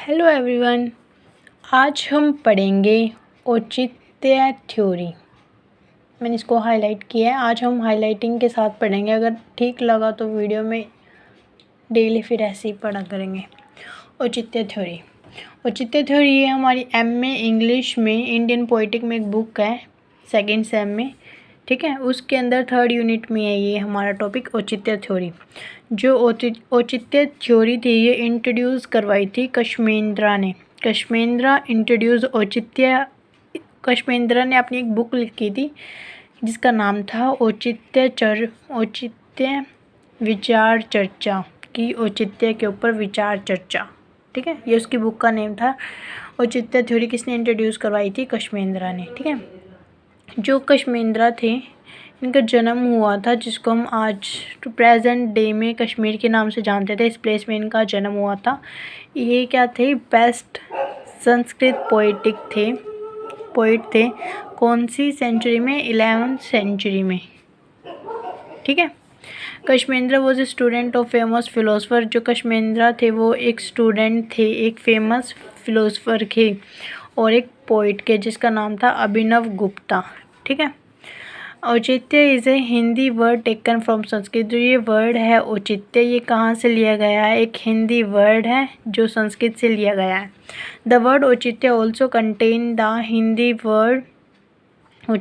Hello everyone. आज हम पढ़ेंगे औचित्य थ्योरी। मैंने इसको हाईलाइट किया है। आज हम हाईलाइटिंग के साथ पढ़ेंगे। अगर ठीक लगा तो वीडियो में डेली फिर ऐसे ही पढ़ा करेंगे। औचित्य थ्योरी ये हमारी एमए इंग्लिश में इंडियन पोइटिक में एक बुक है, सेकेंड सेम में, ठीक है। उसके अंदर थर्ड यूनिट में है ये हमारा टॉपिक औचित्य थ्योरी। जो औचित्य थ्योरी थी ये इंट्रोड्यूस करवाई थी कश्मेंद्रा ने। कश्मेंद्रा ने अपनी एक बुक लिखी थी जिसका नाम था औचित्य विचार चर्चा की औचित्य के ऊपर विचार चर्चा, ठीक है। ये उसकी बुक का नेम था। औचित्य थ्योरी किसने इंट्रोड्यूस करवाई थी? कश्मेंद्रा ने, ठीक है। जो कश्मेंद्रा थे इनका जन्म हुआ था, जिसको हम आज प्रेजेंट डे में कश्मीर के नाम से जानते थे। इस प्लेस में इनका जन्म हुआ था। ये क्या थे? बेस्ट संस्कृत पोइट थे। कौन सी सेंचुरी में? 11th सेंचुरी में, ठीक है। Kshemendra was a student of famous philosopher. जो कश्मेंद्रा थे वो एक स्टूडेंट थे एक फेमस फिलोसफर के और एक पोइट के, जिसका नाम था अभिनव गुप्ता, ठीक है। औचित्य is a Hindi word taken from Sanskrit. जो ये वर्ड है औचित्य, ये कहाँ से लिया गया है? एक हिंदी वर्ड है जो संस्कृत से लिया गया है। द वर्ड औचित्य also contain the Hindi word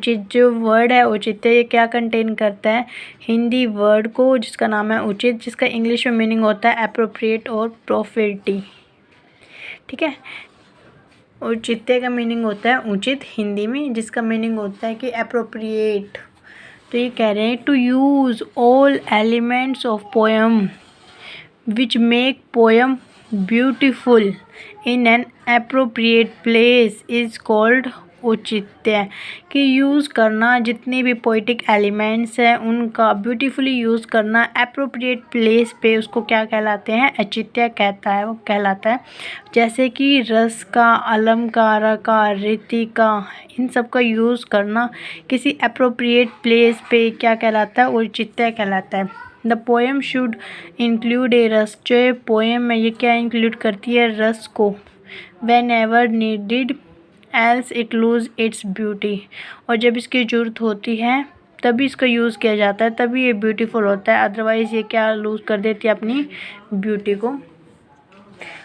जो वर्ड है औचित्य, ये क्या कंटेन करता है? हिंदी वर्ड को, जिसका नाम है उचित, जिसका इंग्लिश में मीनिंग होता है एप्रोप्रिएट और प्रॉपर्टी, ठीक है। औचित्य का मीनिंग होता है उचित हिंदी में, जिसका मीनिंग होता है कि एप्रोप्रिएट। तो ये कह रहे हैं to use all elements of poem which make poem beautiful in an appropriate place is called औचित्य। कि यूज़ करना जितने भी पोइटिक एलिमेंट्स हैं उनका ब्यूटीफुली यूज़ करना एप्रोप्रिएट प्लेस पे, उसको क्या कहलाते हैं? औचित्य कहलाता है। जैसे कि रस का, अलंकार का, रीति का, इन सब का यूज़ करना किसी एप्रोप्रिएट प्लेस पे क्या कहलाता है? औचित्य कहलाता है। द पोएम शुड इंक्लूड ए रस। जो ये पोएम है ये क्या इंक्लूड करती है? रस को। When ever needed else it lose its beauty. और जब इसकी ज़रूरत होती है तभी इसका यूज़ किया जाता है, तभी ये ब्यूटीफुल होता है। अदरवाइज़ ये क्या लूज़ कर देती है? अपनी ब्यूटी को।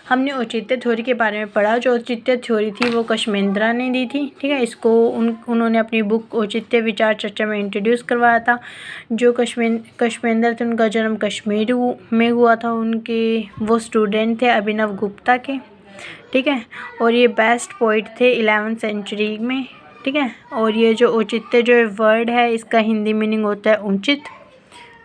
हमने औचित्य थ्योरी के बारे में पढ़ा। जो औचित्य थ्योरी थी वो कश्मेंद्रा ने दी थी, ठीक है। इसको उन्होंने अपनी बुक औचित्य विचार चर्चा में इंट्रोड्यूस करवाया था। जो कश्मेंद्र थे उनका जन्म कश्मीर में हुआ था। वो स्टूडेंट थे अभिनव गुप्ता के, ठीक है। और ये बेस्ट पोइट थे 11th सेंचुरी में, ठीक है। और ये जो औचित्य जो वर्ड है इसका हिंदी मीनिंग होता है उचित,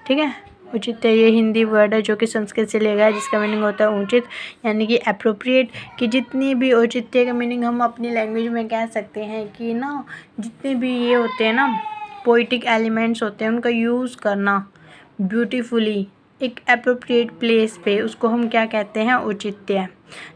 ठीक है। औचित्य ये हिंदी वर्ड है जो कि संस्कृत से लिया गया है, जिसका मीनिंग होता है उचित, यानी कि एप्रोप्रिएट। कि जितनी भी औचित्य का मीनिंग हम अपनी लैंग्वेज में कह सकते हैं कि ना, जितने भी ये होते हैं ना पोइटिक एलिमेंट्स होते हैं उनका यूज़ करना ब्यूटीफुली एक एप्रोप्रिएट प्लेस पे, उसको हम क्या कहते हैं? औचित्य।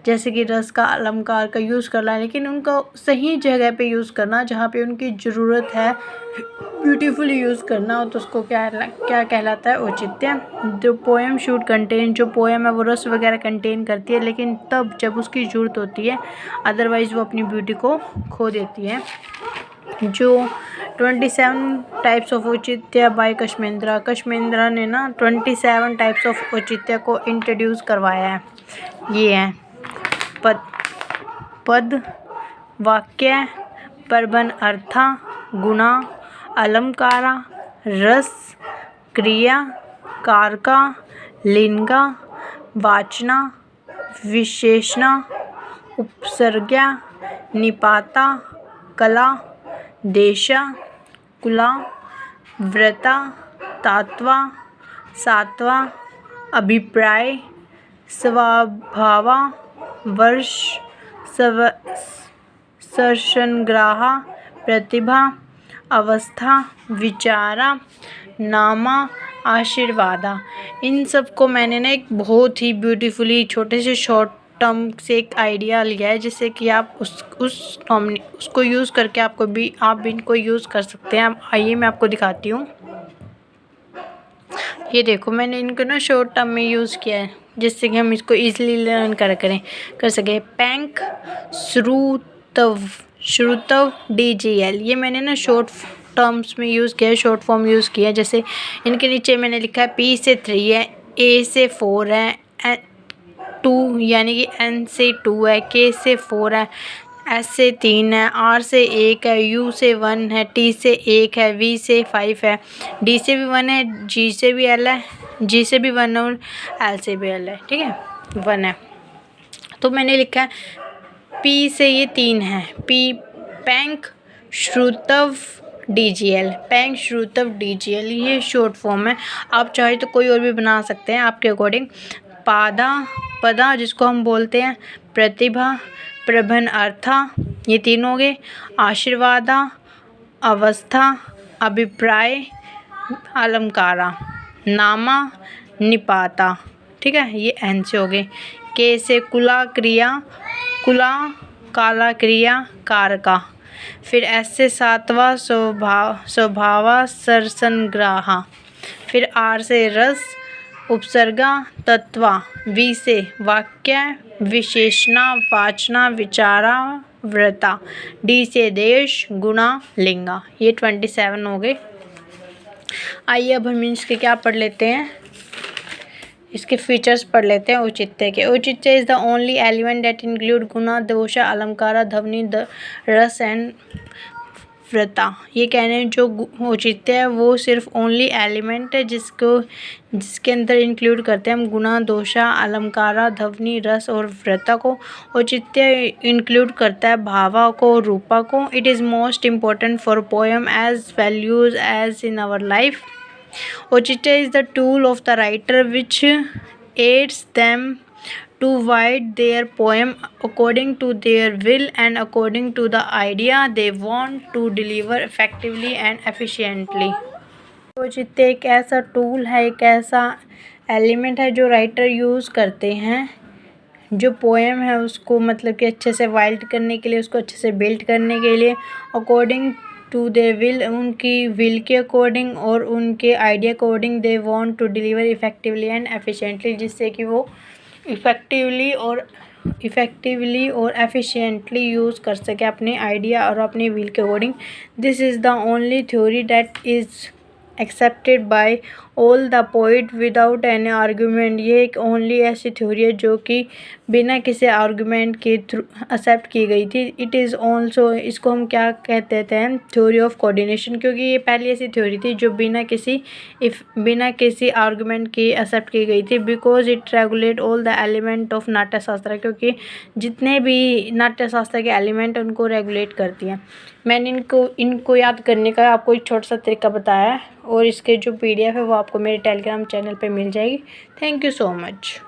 जैसे कि रस का, अलंकार का यूज़ करना, लेकिन उनका सही जगह पे यूज़ करना जहाँ पे उनकी ज़रूरत है, ब्यूटीफुली यूज़ करना, तो उसको क्या कहलाता है? औचित्य। जो पोएम शुड कंटेन, जो पोएम है वो रस वगैरह कंटेन करती है, लेकिन तब जब उसकी ज़रूरत होती है, अदरवाइज़ वो अपनी ब्यूटी को खो देती है। जो 27 टाइप्स ऑफ औचित्य बाय कश्मेंद्रा ने ना 27 टाइप्स ऑफ औचित्य को इंट्रोड्यूस करवाया है। ये हैं पद, वाक्य, प्रबंध, अर्था, गुणा, अलंकारा, रस, क्रिया, कारका, लिंगा, वाचना, विशेषणा, उपसर्ग्या, निपाता, कला, देशा, कुला, व्रता, तात्वा, सात्वा, अभिप्राय, स्वभावा, वर्ष, सरसंग्रहा, प्रतिभा, अवस्था, विचारा, नामा, आशीर्वादा। इन सब को मैंने ना एक बहुत ही ब्यूटीफुली छोटे से शॉर्ट टर्म से एक आइडिया लिया है, जिससे कि आप उसको यूज़ करके आप भी इनको यूज़ कर सकते हैं। आइए मैं आपको दिखाती हूँ। ये देखो मैंने इनको ना शॉर्ट टर्म में यूज़ किया है, जिससे कि हम इसको ईजिली लर्न कर सकें। पैंक श्रुतव DGL, ये मैंने ना शॉर्ट टर्म्स में यूज़ किया है, शॉर्ट फॉर्म यूज़ किया है। जैसे इनके नीचे मैंने लिखा है P से 3 है, A से 4 है, 2 यानी कि N से 2 है, K से 4 है, S से 3 है, R से 1 है, U से 1 है, T से 1 है, V से 5 है, D से भी 1 है, G से भी L है, G से भी 1 है और L से भी L है। ठीक है, 1 है। तो मैंने लिखा है P से ये 3 है, P पैंक श्रुतव DGL, पैंक श्रुतव DGL, ये शॉर्ट फॉर्म है। आप चाहे तो कोई और भी बना सकते हैं आपके अकॉर्डिंग। पदा जिसको हम बोलते हैं प्रतिभा, प्रबन अर्था, ये 3 हो गए। आशीर्वादा, अवस्था, अभिप्राय, अलंकारा, नामा, निपाता। ठीक है, ये N से हो गए। के से कुला काला क्रिया कारका। फिर S से सातवा स्वभावा सरसंग्राहा। फिर R से रस उपसर्गा तत्वा। V से वाक्य विशेषणा वाचना विचारा व्रता। D से देश गुणा लिंगा। ये 27 हो गए। आइए अब हम इसके क्या पढ़ लेते हैं, इसके फीचर्स पढ़ लेते हैं औचित्य के। औचित्य is the only element that include गुणा दोषा अलंकारा ध्वनि रस एंड व्रता। ये कह रहे हैं जो औचित्य है वो सिर्फ ओनली एलिमेंट है जिसके अंदर इंक्लूड करते हैं हम गुणा दोषा अलंकारा ध्वनि रस और व्रता को। औचित्य इंक्लूड करता है भावा को, रूपा को। It is most important for poem as values as in our life. Auchitya is the tool of the writer which aids them to write their poem according to their will and according to the idea they want to deliver effectively and efficiently. औचित्य एक ऐसा tool है, एक ऐसा element है जो writer use करते हैं जो पोएम है उसको मतलब कि अच्छे से वाइल्ड करने के लिए, उसको अच्छे से बिल्ड करने के लिए, अकॉर्डिंग टू दे विल, उनकी विल के अकॉर्डिंग और उनके idea according they want to deliver effectively and efficiently, जिससे कि वो इफ़ेक्टिवली और एफिशिएंटली यूज़ कर सके अपने आइडिया और अपने विल के according. This is the only theory that is accepted by all the poet without any argument. ये एक ओनली ऐसी थ्योरी है जो कि बिना किसी आर्गूमेंट के थ्रू एक्सेप्ट की गई थी। इट इज़ ऑल्सो, इसको हम क्या कहते हैं, थ्योरी ऑफ कोऑर्डिनेशन, क्योंकि ये पहली ऐसी थ्योरी थी जो बिना किसी आर्गूमेंट के एक्सेप्ट की गई थी। Because it regulate all the element of नाट्य शास्त्र, क्योंकि जितने भी नाट्य शास्त्र के एलिमेंट उनको रेगुलेट करती हैं। मैंने इनको याद करने का आपको एक छोटा सा तरीका बताया है और इसके जो PDF है वो आपको मेरे टेलीग्राम चैनल पे मिल जाएगी। Thank you so much.